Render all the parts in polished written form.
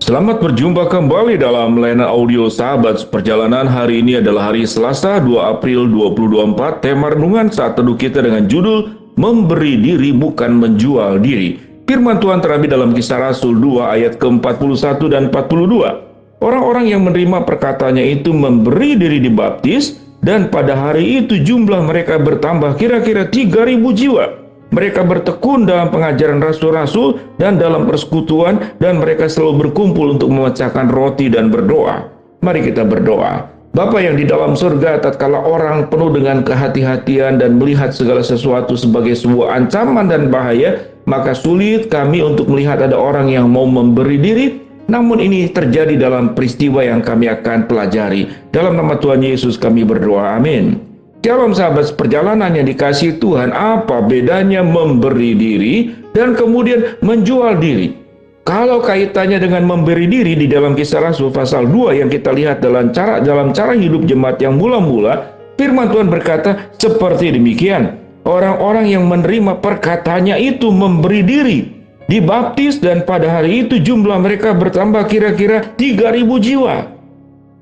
Selamat berjumpa kembali dalam layanan audio Sahabat Perjalanan. Hari ini adalah hari Selasa 2 April 2024. Tema renungan saat teduh kita dengan judul Memberi Diri Bukan Menjual Diri. Firman Tuhan terambil dalam Kisah Rasul 2 ayat ke-41 dan 42. Orang-orang yang menerima perkataannya itu memberi diri dibaptis, dan pada hari itu jumlah mereka bertambah kira-kira 3.000 jiwa. Mereka bertekun dalam pengajaran rasul-rasul dan dalam persekutuan, dan mereka selalu berkumpul untuk memecahkan roti dan berdoa. Mari kita berdoa. Bapa yang di dalam surga, tatkala orang penuh dengan kehati-hatian dan melihat segala sesuatu sebagai sebuah ancaman dan bahaya, maka sulit kami untuk melihat ada orang yang mau memberi diri. Namun ini terjadi dalam peristiwa yang kami akan pelajari. Dalam nama Tuhan Yesus kami berdoa, amin. Shalom sahabat perjalanan yang dikasihi Tuhan, apa bedanya memberi diri dan kemudian menjual diri? Kalau kaitannya dengan memberi diri di dalam Kisah Rasul pasal 2 yang kita lihat dalam cara hidup jemaat yang mula-mula, firman Tuhan berkata seperti demikian. Orang-orang yang menerima perkataannya itu memberi diri, dibaptis, dan pada hari itu jumlah mereka bertambah kira-kira 3.000 jiwa.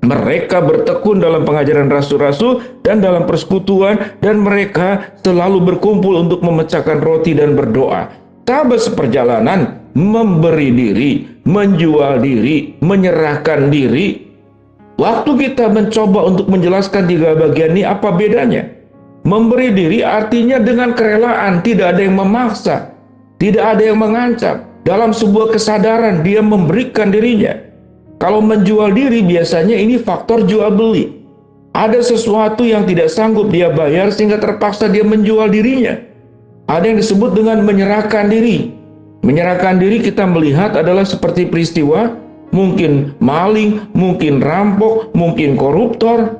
Mereka bertekun dalam pengajaran rasul-rasul dan dalam persekutuan, dan mereka selalu berkumpul untuk memecahkan roti dan berdoa. Sahabat seperjalanan, memberi diri, menjual diri, menyerahkan diri. Waktu kita mencoba untuk menjelaskan tiga bagian ini, apa bedanya? Memberi diri artinya dengan kerelaan, tidak ada yang memaksa, tidak ada yang mengancam. Dalam sebuah kesadaran dia memberikan dirinya. Kalau menjual diri biasanya ini faktor jual beli. Ada sesuatu yang tidak sanggup dia bayar sehingga terpaksa dia menjual dirinya. Ada yang disebut dengan menyerahkan diri. Menyerahkan diri kita melihat adalah seperti peristiwa mungkin maling, mungkin rampok, mungkin koruptor,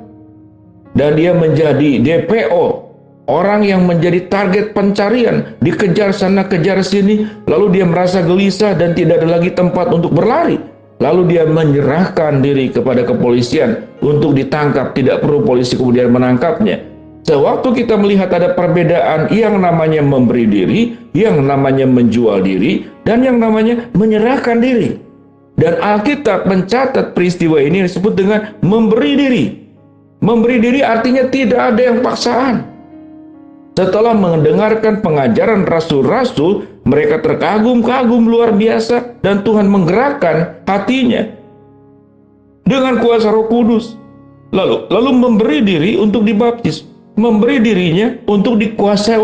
dan dia menjadi DPO. Orang yang menjadi target pencarian, dikejar sana kejar sini, lalu dia merasa gelisah dan tidak ada lagi tempat untuk berlari. Lalu dia menyerahkan diri kepada kepolisian untuk ditangkap, tidak perlu polisi kemudian menangkapnya. Sewaktu kita melihat ada perbedaan yang namanya memberi diri, yang namanya menjual diri, dan yang namanya menyerahkan diri. Dan Alkitab mencatat peristiwa ini disebut dengan memberi diri. Memberi diri artinya tidak ada yang paksaan. Setelah mendengarkan pengajaran rasul-rasul, mereka terkagum-kagum luar biasa, dan Tuhan menggerakkan hatinya dengan kuasa Roh Kudus. Lalu memberi diri untuk dibaptis, memberi dirinya untuk dikuasai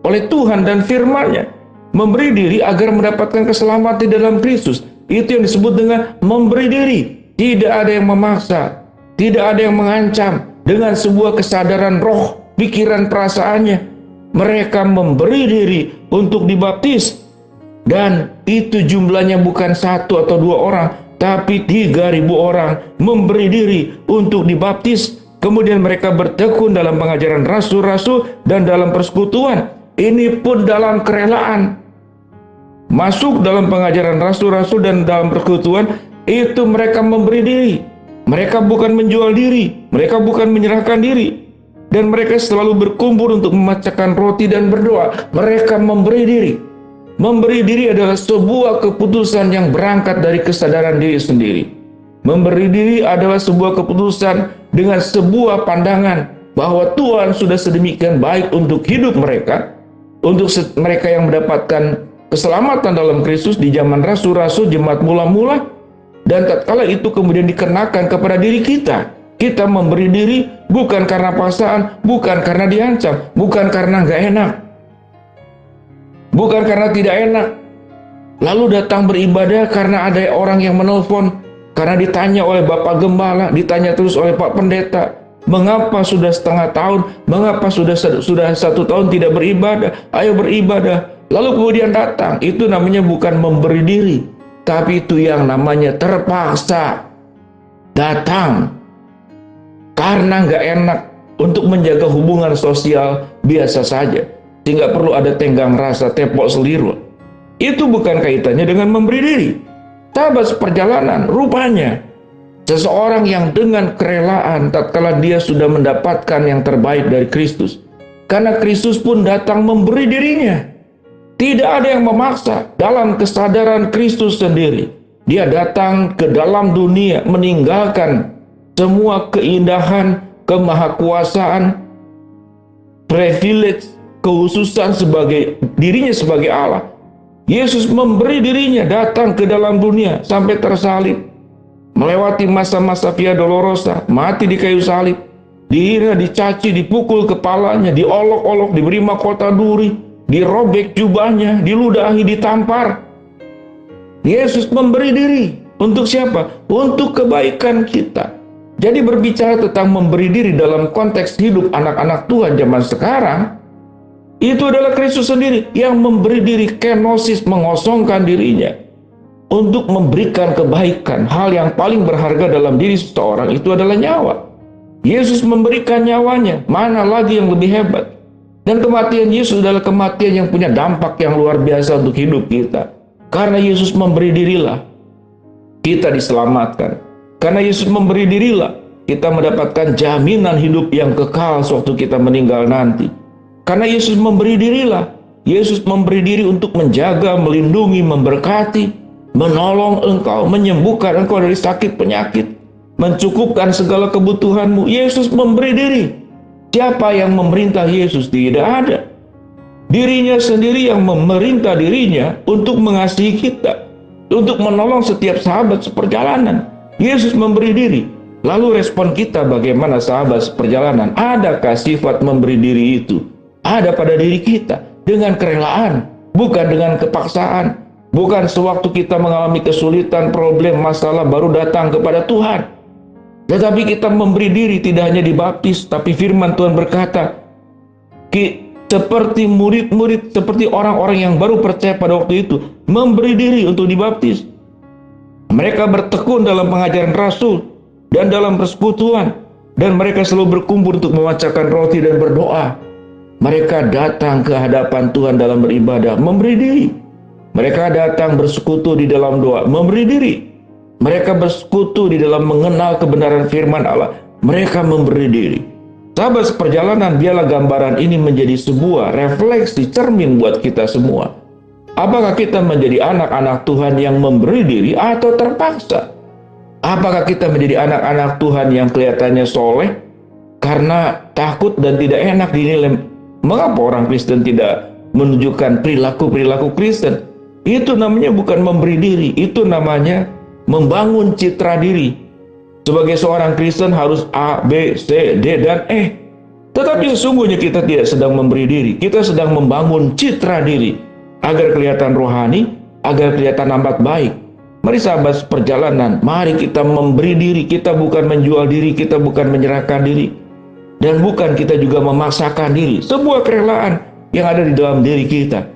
oleh Tuhan dan firman-Nya, memberi diri agar mendapatkan keselamatan di dalam Kristus. Itu yang disebut dengan memberi diri. Tidak ada yang memaksa, tidak ada yang mengancam. Dengan sebuah kesadaran roh, pikiran, perasaannya, mereka memberi diri untuk dibaptis. Dan itu jumlahnya bukan 1 atau 2 orang, tapi 3.000 orang memberi diri untuk dibaptis. Kemudian mereka bertekun dalam pengajaran rasul-rasul dan dalam persekutuan. Ini pun dalam kerelaan. Masuk dalam pengajaran rasul-rasul dan dalam persekutuan, itu mereka memberi diri. Mereka bukan menjual diri, mereka bukan menyerahkan diri. Dan mereka selalu berkumpul untuk memecahkan roti dan berdoa. Mereka memberi diri. Memberi diri adalah sebuah keputusan yang berangkat dari kesadaran diri sendiri. Memberi diri adalah sebuah keputusan dengan sebuah pandangan bahwa Tuhan sudah sedemikian baik untuk hidup mereka, untuk mereka yang mendapatkan keselamatan dalam Kristus di zaman rasul-rasul, jemaat mula-mula, dan tatkala itu kemudian dikenakan kepada diri kita. Kita memberi diri bukan karena paksaan, bukan karena diancam, bukan karena nggak enak, bukan karena tidak enak. Lalu datang beribadah karena ada orang yang menelpon, karena ditanya oleh Bapak Gembala, ditanya terus oleh Pak Pendeta, mengapa sudah setengah tahun, mengapa sudah 1 tahun tidak beribadah, ayo beribadah. Lalu kemudian datang, itu namanya bukan memberi diri, tapi itu yang namanya terpaksa datang. Karena nggak enak untuk menjaga hubungan sosial biasa saja, sehingga perlu ada tenggang rasa, tepok seliru. Itu bukan kaitannya dengan memberi diri. Sahabat seperjalanan, rupanya seseorang yang dengan kerelaan tatkala dia sudah mendapatkan yang terbaik dari Kristus, karena Kristus pun datang memberi dirinya. Tidak ada yang memaksa dalam kesadaran Kristus sendiri. Dia datang ke dalam dunia meninggalkan semua keindahan, kemahakuasaan, privilege, kekhususan dirinya sebagai Allah. Yesus memberi dirinya datang ke dalam dunia sampai tersalib, melewati masa-masa Via Dolorosa, mati di kayu salib, dihina, dicaci, dipukul kepalanya, diolok-olok, diberi mahkota duri, dirobek jubahnya, diludahi, ditampar. Yesus memberi diri untuk siapa? Untuk kebaikan kita. Jadi berbicara tentang memberi diri dalam konteks hidup anak-anak Tuhan zaman sekarang, itu adalah Kristus sendiri yang memberi diri, kenosis, mengosongkan dirinya untuk memberikan kebaikan. Hal yang paling berharga dalam diri seseorang itu adalah nyawa. Yesus memberikan nyawanya, mana lagi yang lebih hebat? Dan kematian Yesus adalah kematian yang punya dampak yang luar biasa untuk hidup kita. Karena Yesus memberi dirilah, kita diselamatkan. Karena Yesus memberi dirilah, kita mendapatkan jaminan hidup yang kekal sewaktu kita meninggal nanti. Karena Yesus memberi dirilah, Yesus memberi diri untuk menjaga, melindungi, memberkati, menolong engkau, menyembuhkan engkau dari sakit penyakit, mencukupkan segala kebutuhanmu. Yesus memberi diri. Siapa yang memerintah Yesus? Tidak ada. Dirinya sendiri yang memerintah dirinya untuk mengasihi kita, untuk menolong setiap sahabat seperjalanan. Yesus memberi diri. Lalu respon kita bagaimana sahabat seperjalanan? Adakah sifat memberi diri itu? Ada pada diri kita dengan kerelaan, bukan dengan kepaksaan. Bukan sewaktu kita mengalami kesulitan, problem, masalah baru datang kepada Tuhan. Tetapi kita memberi diri tidak hanya dibaptis, tapi firman Tuhan berkata, seperti murid-murid, seperti orang-orang yang baru percaya pada waktu itu, memberi diri untuk dibaptis. Mereka bertekun dalam pengajaran Rasul dan dalam persekutuan, dan mereka selalu berkumpul untuk memecahkan roti dan berdoa. Mereka datang ke hadapan Tuhan dalam beribadah, memberi diri. Mereka datang bersekutu di dalam doa, memberi diri. Mereka bersekutu di dalam mengenal kebenaran firman Allah, mereka memberi diri. Sahabat seperjalanan, biarlah gambaran ini menjadi sebuah refleksi cermin buat kita semua. Apakah kita menjadi anak-anak Tuhan yang memberi diri atau terpaksa? Apakah kita menjadi anak-anak Tuhan yang kelihatannya soleh karena takut dan tidak enak dinilai? Mengapa orang Kristen tidak menunjukkan perilaku-perilaku Kristen? Itu namanya bukan memberi diri, itu namanya membangun citra diri. Sebagai seorang Kristen harus A, B, C, D, dan E. Tetapi sesungguhnya kita tidak sedang memberi diri, kita sedang membangun citra diri agar kelihatan rohani, agar kelihatan amat baik. Mari sahabat perjalanan, mari kita memberi diri. Kita bukan menjual diri, kita bukan menyerahkan diri, dan bukan kita juga memaksakan diri. Sebuah kerelaan yang ada di dalam diri kita.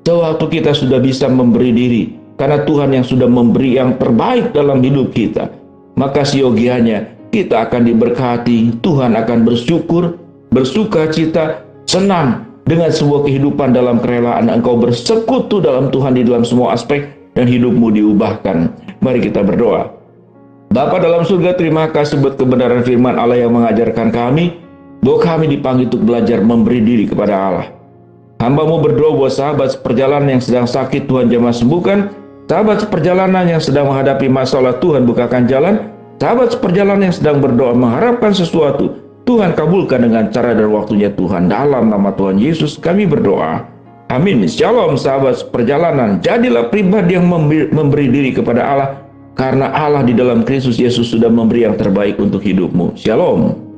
Sewaktu kita sudah bisa memberi diri, karena Tuhan yang sudah memberi yang terbaik dalam hidup kita, maka siogianya kita akan diberkati. Tuhan akan bersyukur, bersuka cita, senang dengan sebuah kehidupan dalam kerelaan. Engkau bersekutu dalam Tuhan di dalam semua aspek dan hidupmu diubahkan. Mari kita berdoa. Bapa dalam surga, terima kasih buat kebenaran firman Allah yang mengajarkan kami bahwa kami dipanggil untuk belajar memberi diri kepada Allah. Hamba-Mu berdoa buat sahabat seperjalanan yang sedang sakit, Tuhan jamah sembuhkan. Sahabat seperjalanan yang sedang menghadapi masalah, Tuhan bukakan jalan. Sahabat seperjalanan yang sedang berdoa mengharapkan sesuatu, Tuhan kabulkan dengan cara dan waktunya Tuhan. Dalam nama Tuhan Yesus kami berdoa. Amin. Shalom sahabat seperjalanan. Jadilah pribadi yang memberi diri kepada Allah, karena Allah di dalam Kristus Yesus sudah memberi yang terbaik untuk hidupmu. Shalom.